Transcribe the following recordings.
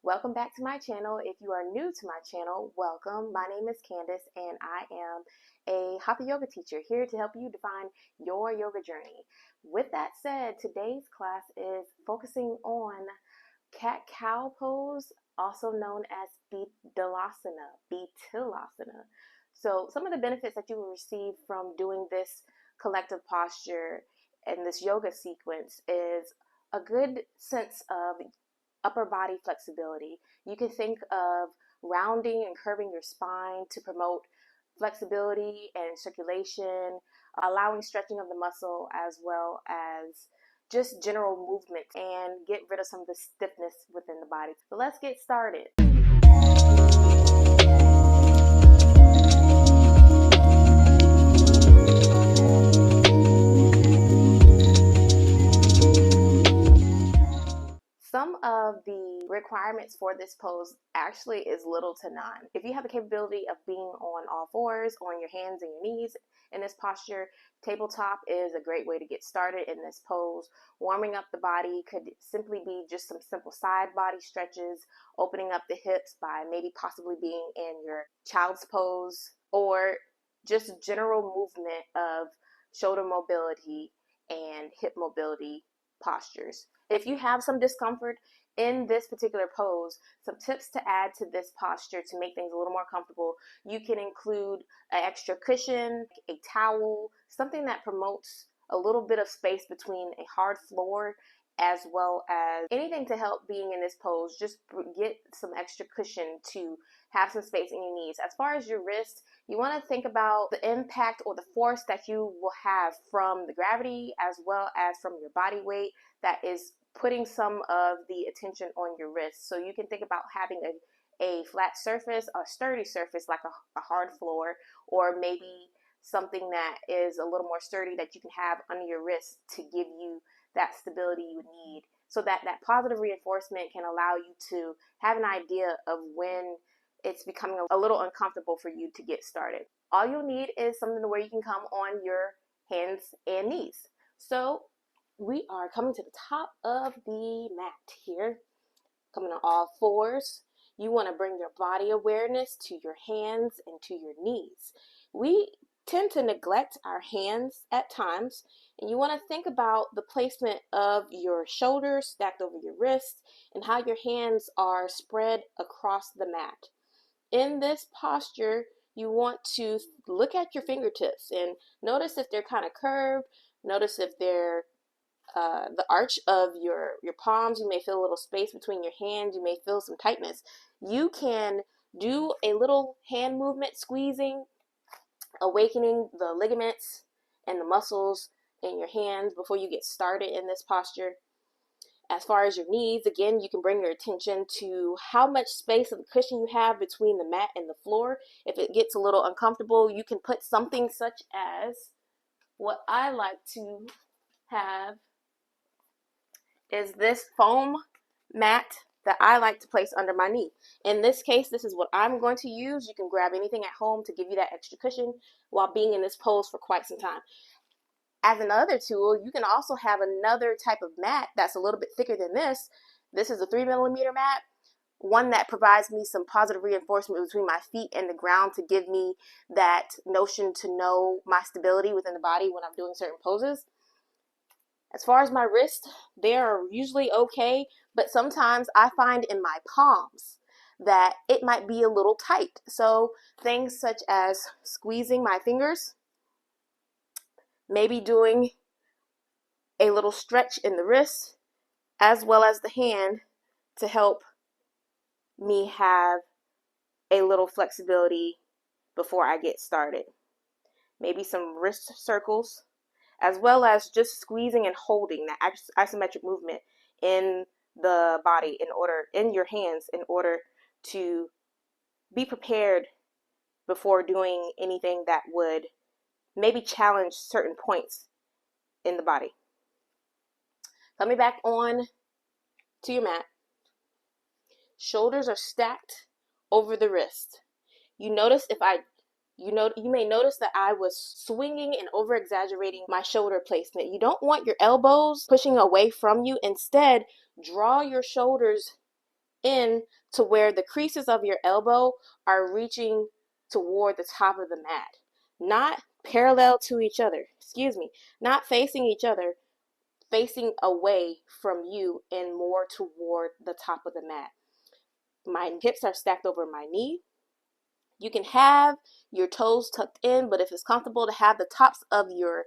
Welcome back to my channel. If you are new to my channel, welcome. My name is Candace and I am a Hatha yoga teacher here to help you define your yoga journey. With that said, today's class is focusing on cat-cow pose, also known as Bidalasana. So some of the benefits that you will receive from doing this collective posture and this yoga sequence is a good sense of upper body flexibility. You can think of rounding and curving your spine to promote flexibility and circulation, allowing stretching of the muscle as well as just general movement and get rid of some of the stiffness within the body. So let's get started. Some of the requirements for this pose actually is little to none. If you have the capability of being on all fours, on your hands and your knees in this posture, tabletop is a great way to get started in this pose. Warming up the body could simply be just some simple side body stretches, opening up the hips by maybe possibly being in your child's pose, or just general movement of shoulder mobility and hip mobility postures. If you have some discomfort in this particular pose, some tips to add to this posture to make things a little more comfortable, you can include an extra cushion, a towel, something that promotes a little bit of space between a hard floor, as well as anything to help being in this pose. Just get some extra cushion to have some space in your knees. As far as your wrist, you want to think about the impact or the force that you will have from the gravity as well as from your body weight that is putting some of the attention on your wrist. So you can think about having a flat surface, a sturdy surface like a hard floor, or maybe something that is a little more sturdy that you can have under your wrist to give you that stability you need, so that that positive reinforcement can allow you to have an idea of when it's becoming a little uncomfortable for you to get started. All you'll need is something where you can come on your hands and knees. So we are coming to the top of the mat here, coming on all fours. You want to bring your body awareness to your hands and to your knees. We tend to neglect our hands at times, and you want to think about the placement of your shoulders stacked over your wrists and how your hands are spread across the mat. In this posture, you want to look at your fingertips and notice if they're kind of curved. Notice if they're the arch of your palms. You may feel a little space between your hands. You may feel some tightness. You can do a little hand movement, squeezing, awakening the ligaments and the muscles in your hands before you get started in this posture. As far as your knees, again, you can bring your attention to how much space of the cushion you have between the mat and the floor. If it gets a little uncomfortable, you can put something such as what I like to have is this foam mat that I like to place under my knee. In this case, this is what I'm going to use. You can grab anything at home to give you that extra cushion while being in this pose for quite some time. As another tool, you can also have another type of mat that's a little bit thicker than this. This is a 3mm mat, one that provides me some positive reinforcement between my feet and the ground to give me that notion to know my stability within the body when I'm doing certain poses. As far as my wrists, they are usually okay, but sometimes I find in my palms that it might be a little tight. So things such as squeezing my fingers, maybe doing a little stretch in the wrist as well as the hand to help me have a little flexibility before I get started. Maybe some wrist circles, as well as just squeezing and holding that isometric movement in the body in your hands in order to be prepared before doing anything that would maybe challenge certain points in the body. Coming back on to your mat. Shoulders are stacked over the wrist. You may notice that I was swinging and over exaggerating my shoulder placement. You don't want your elbows pushing away from you. Instead, draw your shoulders in to where the creases of your elbow are reaching toward the top of the mat, not parallel to each other, not facing each other, facing away from you and more toward the top of the mat. My hips are stacked over my knee. You can have your toes tucked in, but if it's comfortable to have the tops of your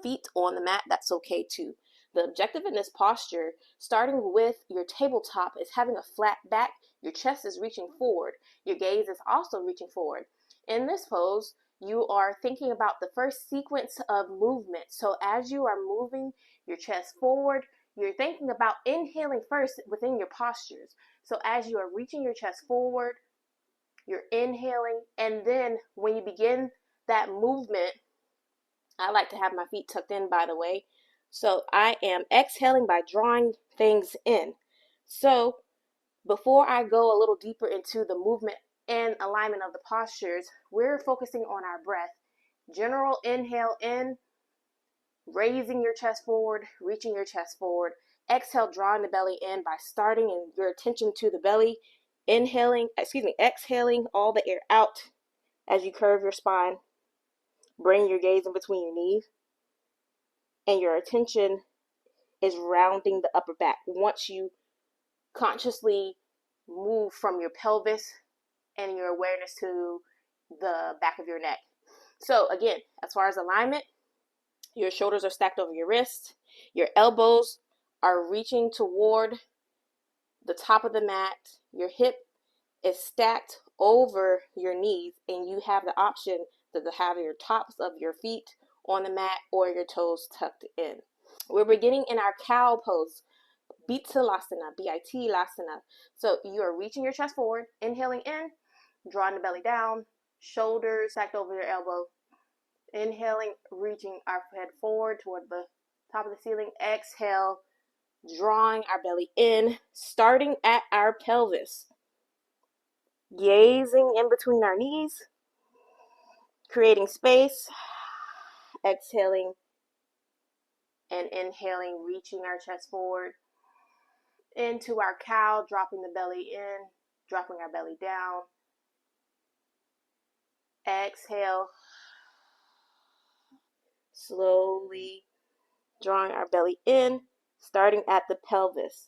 feet on the mat, that's okay too. The objective in this posture, starting with your tabletop, is having a flat back. Your chest is reaching forward. Your gaze is also reaching forward. In this pose, you are thinking about the first sequence of movement. So as you are moving your chest forward, you're thinking about inhaling first within your postures. So as you are reaching your chest forward, you're inhaling, and then when you begin that movement, I like to have my feet tucked in, by the way. So I am exhaling by drawing things in. So before I go a little deeper into the movement and alignment of the postures, we're focusing on our breath. General inhale in, raising your chest forward, reaching your chest forward. Exhale, drawing the belly in by starting in your attention to the belly. Exhaling all the air out as you curve your spine. Bring your gaze in between your knees. And your attention is rounding the upper back. Once you consciously move from your pelvis and your awareness to the back of your neck. So again, as far as alignment, your shoulders are stacked over your wrists. Your elbows are reaching toward the top of the mat. Your hip is stacked over your knees, and you have the option to have your tops of your feet on the mat or your toes tucked in. We're beginning in our cow pose, Bidalasana, B-I-T-Lasana. So you are reaching your chest forward, inhaling in, drawing the belly down, shoulders stacked over your elbow. Inhaling, reaching our head forward toward the top of the ceiling. Exhale, drawing our belly in, starting at our pelvis. Gazing in between our knees, creating space. Exhaling and inhaling, reaching our chest forward into our cow, dropping the belly in, dropping our belly down. Exhale, slowly drawing our belly in, starting at the pelvis.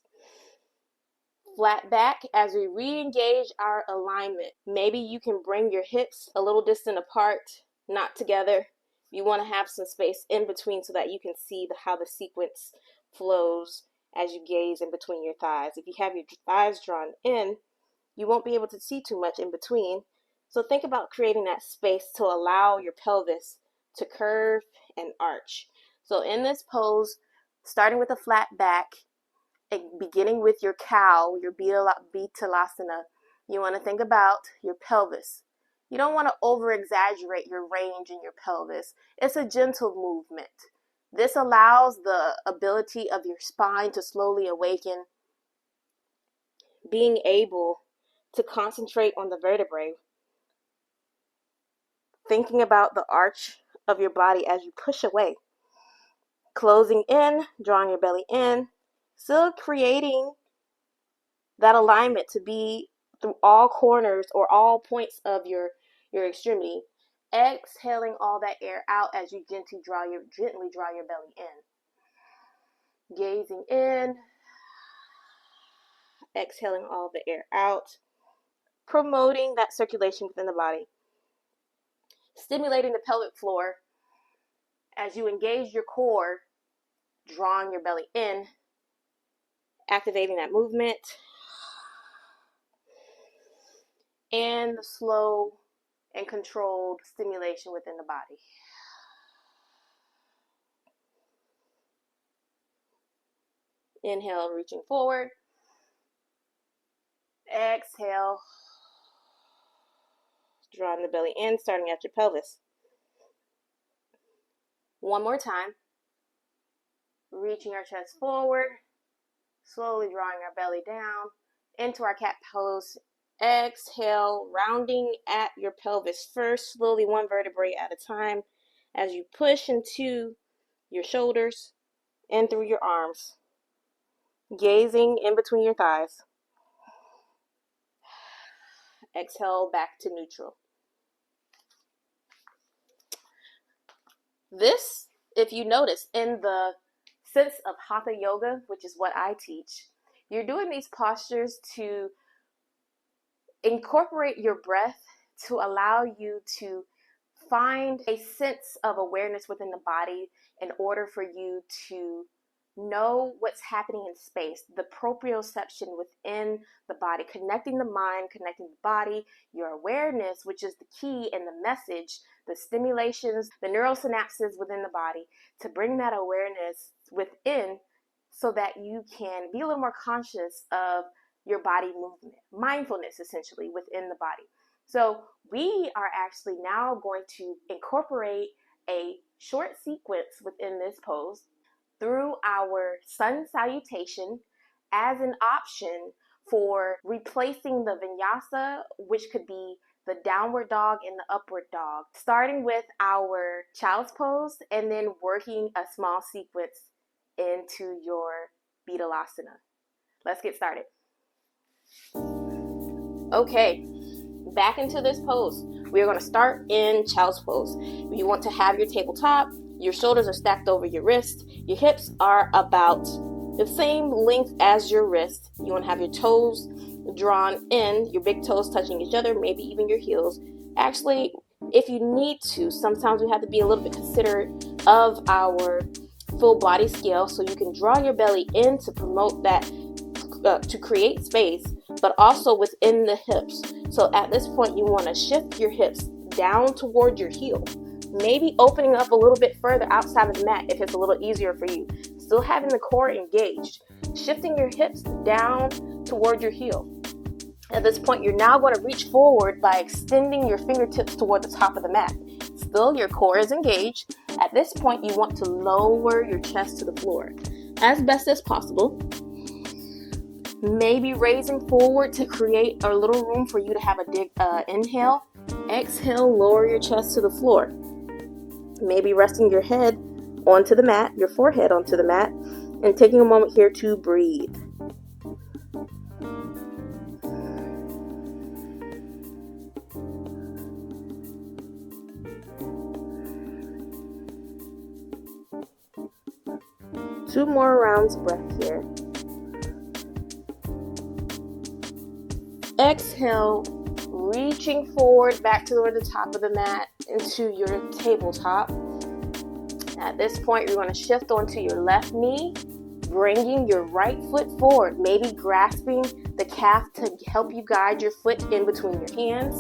Flat back as we re-engage our alignment. Maybe you can bring your hips a little distant apart, not together. You want to have some space in between so that you can see how the sequence flows as you gaze in between your thighs. If you have your thighs drawn in, you won't be able to see too much in between. So think about creating that space to allow your pelvis to curve and arch. So in this pose, starting with a flat back, beginning with your cow, your Bidalasana, you want to think about your pelvis. You don't want to over-exaggerate your range in your pelvis. It's a gentle movement. This allows the ability of your spine to slowly awaken, being able to concentrate on the vertebrae, thinking about the arch of your body as you push away, closing in, drawing your belly in, still creating that alignment to be through all corners or all points of your extremity. Exhaling all that air out as you gently draw your belly in. Gazing in, exhaling all the air out, promoting that circulation within the body. Stimulating the pelvic floor as you engage your core, drawing your belly in, activating that movement, and the slow and controlled stimulation within the body. Inhale, reaching forward. Exhale, drawing the belly in, starting at your pelvis. One more time. Reaching our chest forward, slowly drawing our belly down into our cat pose. Exhale, rounding at your pelvis first, slowly one vertebrae at a time as you push into your shoulders and through your arms, gazing in between your thighs. Exhale back to neutral. This, if you notice, in the sense of Hatha Yoga, which is what I teach, you're doing these postures to incorporate your breath to allow you to find a sense of awareness within the body in order for you to know what's happening in space, the proprioception within the body, connecting the mind, connecting the body, your awareness, which is the key and the message, the stimulations, the neural synapses within the body, to bring that awareness within so that you can be a little more conscious of your body movement, mindfulness essentially within the body. So we are actually now going to incorporate a short sequence within this pose through our sun salutation as an option for replacing the vinyasa, which could be the downward dog and the upward dog, starting with our child's pose and then working a small sequence into your Bidalasana. Let's get started. Okay, back into this pose. We are going to start in child's pose. You want to have your tabletop. Your shoulders are stacked over your wrist. Your hips are about the same length as your wrist. You want to have your toes drawn in, your big toes touching each other, maybe even your heels. Actually, if you need to, sometimes we have to be a little bit considerate of our full body scale, so you can draw your belly in to promote that, to create space, but also within the hips. So at this point, you want to shift your hips down toward your heel, maybe opening up a little bit further outside of the mat if it's a little easier for you. Still having the core engaged, shifting your hips down toward your heel. At this point, you're now going to reach forward by extending your fingertips toward the top of the mat. Still, your core is engaged. At this point, you want to lower your chest to the floor as best as possible. Maybe raising forward to create a little room for you to have a inhale. Exhale, lower your chest to the floor. Maybe resting your head onto the mat, your forehead onto the mat, and taking a moment here to breathe. Two more rounds of breath here. Exhale, reaching forward back toward the top of the mat into your tabletop. At this point, you're going to shift onto your left knee, bringing your right foot forward, maybe grasping the calf to help you guide your foot in between your hands.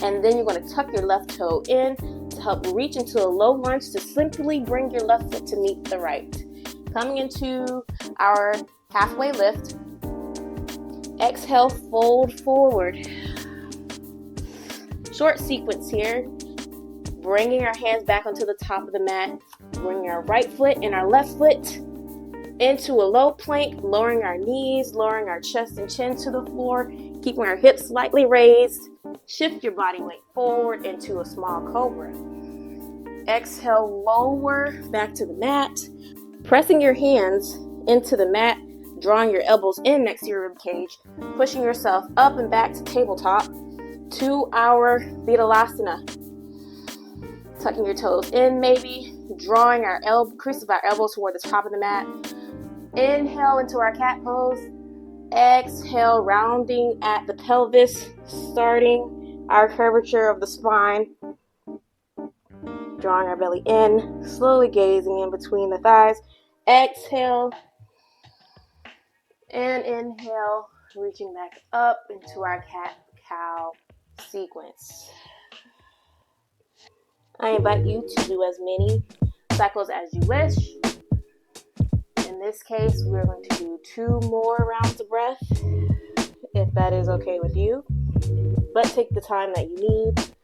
And then you're going to tuck your left toe in to help reach into a low lunge to simply bring your left foot to meet the right. Coming into our halfway lift. Exhale, fold forward. Short sequence here. Bringing our hands back onto the top of the mat. Bringing our right foot and our left foot into a low plank. Lowering our knees, lowering our chest and chin to the floor. Keeping our hips slightly raised. Shift your body weight forward into a small cobra. Exhale, lower back to the mat. Pressing your hands into the mat. Drawing your elbows in next to your rib cage, pushing yourself up and back to tabletop to our Bidalasana. Tucking your toes in, maybe drawing our crease of our elbows toward the top of the mat. Inhale into our cat pose. Exhale, rounding at the pelvis, starting our curvature of the spine. Drawing our belly in, slowly gazing in between the thighs. Exhale. And inhale, reaching back up into our cat-cow sequence. I invite you to do as many cycles as you wish. In this case, we're going to do 2 more rounds of breath, if that is okay with you. But take the time that you need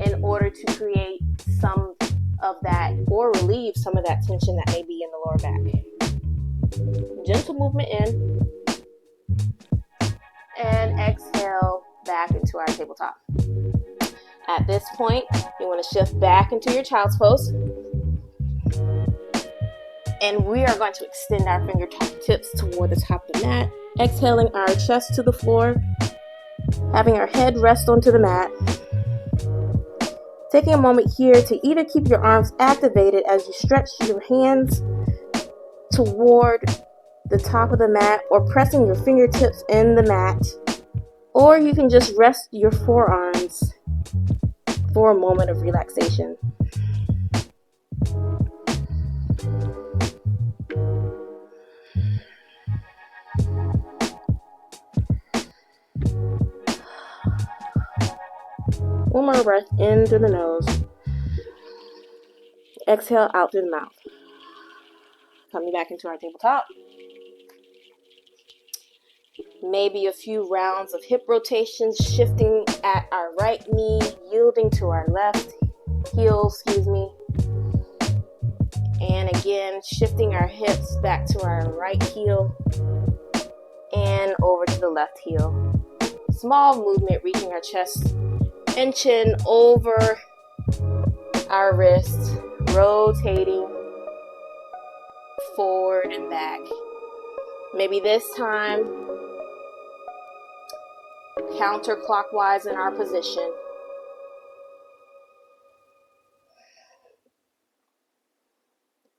in order to create some of that or relieve some of that tension that may be in the lower back. Gentle movement in. And exhale back into our tabletop. At this point, you want to shift back into your child's pose. And we are going to extend our fingertips toward the top of the mat. Exhaling our chest to the floor. Having our head rest onto the mat. Taking a moment here to either keep your arms activated as you stretch your hands toward the top of the mat or pressing your fingertips in the mat, or you can just rest your forearms for a moment of relaxation. One more breath in through the nose. Exhale out through the mouth. Coming back into our tabletop. Maybe a few rounds of hip rotations, shifting at our right knee, yielding to our left heel, And again, shifting our hips back to our right heel and over to the left heel. Small movement, reaching our chest and chin over our wrist, rotating forward and back. Maybe this time counterclockwise in our position.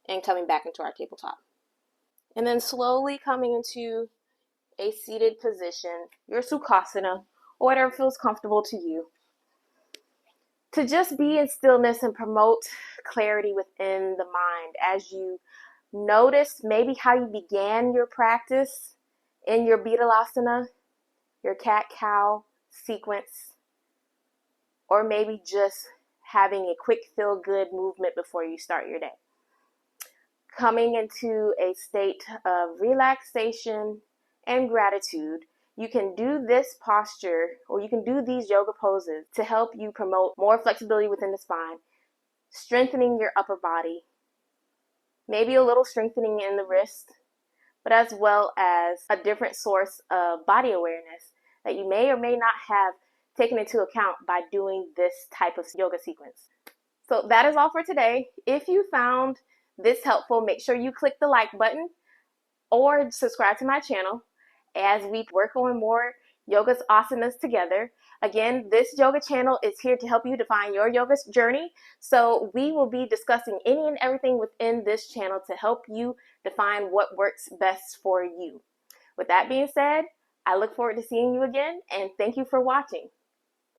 And coming back into our tabletop. And then slowly coming into a seated position, your Sukhasana, or whatever feels comfortable to you. To just be in stillness and promote clarity within the mind as you notice maybe how you began your practice in your Bidalasana, your cat-cow sequence, or maybe just having a quick feel-good movement before you start your day. Coming into a state of relaxation and gratitude, you can do this posture or you can do these yoga poses to help you promote more flexibility within the spine, strengthening your upper body, maybe a little strengthening in the wrist, but as well as a different source of body awareness that you may or may not have taken into account by doing this type of yoga sequence. So that is all for today. If you found this helpful, make sure you click the like button or subscribe to my channel as we work on more yoga asanas together. Again, this yoga channel is here to help you define your yoga journey. So we will be discussing any and everything within this channel to help you define what works best for you. With that being said, I look forward to seeing you again, and thank you for watching.